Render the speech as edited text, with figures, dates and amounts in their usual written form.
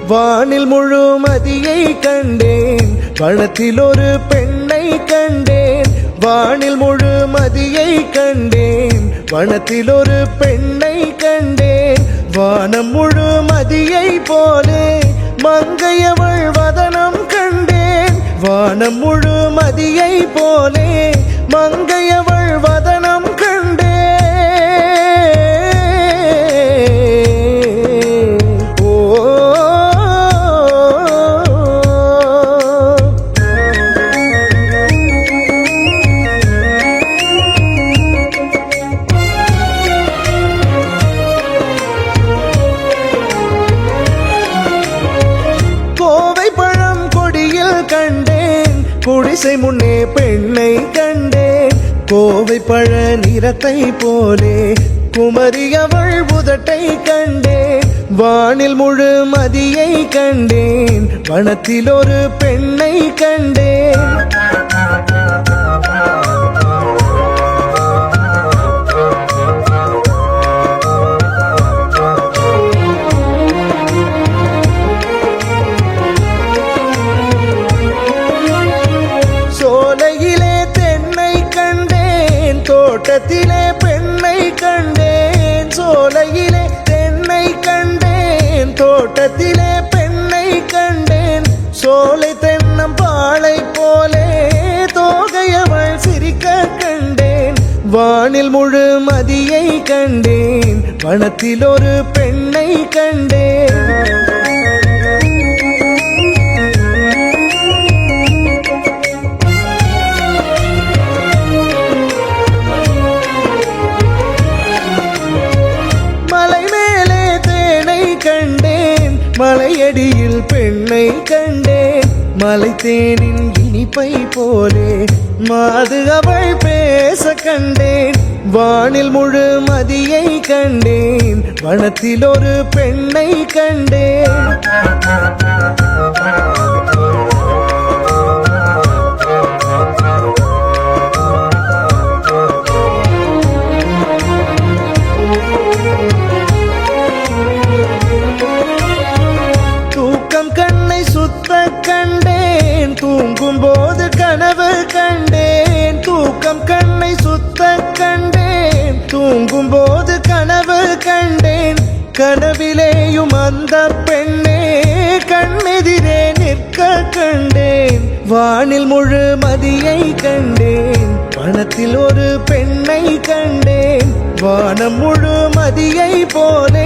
வானில் முழுமதியை கண்டேன், வனத்தில் ஒரு பெண்ணை கண்டேன். வானில் முழுமதியை கண்டேன், வனத்தில் ஒரு பெண்ணை கண்டேன். வானம் முழுமதியை போலே மங்கையவள் வதனம் கண்டேன். வானம் முழுமதியை போலே மங்கையவள் வதனம் கண்டேன். குடிசை முன்னே பெண்ணை கண்டேன், கோவை பழ நிறத்தை போலே குமரியவள் உதட்டை கண்டேன். வானில் முழுமதியை கண்டேன், வனத்தில் ஒரு பெண்ணை கண்டேன். தோட்டத்திலே பெண்ணை கண்டேன், சோலையிலே தென்னை கண்டேன். தோட்டத்திலே பெண்ணை கண்டேன், சோலை தென்னம்பாளை போலே தோகையவள் சிரிக்க கண்டேன். வானில் முழுமதியை கண்டேன், வனத்தில் ஒரு பெண்ணை கண்டேன். மலையடியில் பெண்ணை கண்டேன், மலை தேனின் இனிப்பை போலே மாது அவள் பேச கண்டேன். வானில் முழுமதியை கண்டேன், வனத்தில் ஒரு பெண்ணை கண்டேன். கண்டேன், தூங்கும் போது கனவு கண்டேன். தூக்கம் கண்ணை சுத்த கண்டேன், தூங்கும் போது கனவு கண்டேன். கனவிலேயும் அந்த பெண்ணே கண்ணெதிரே நிற்க கண்டேன். வானில் முழுமதியை கண்டேன், வனத்தில் ஒரு பெண்ணை கண்டேன். வானம் முழுமதியை போல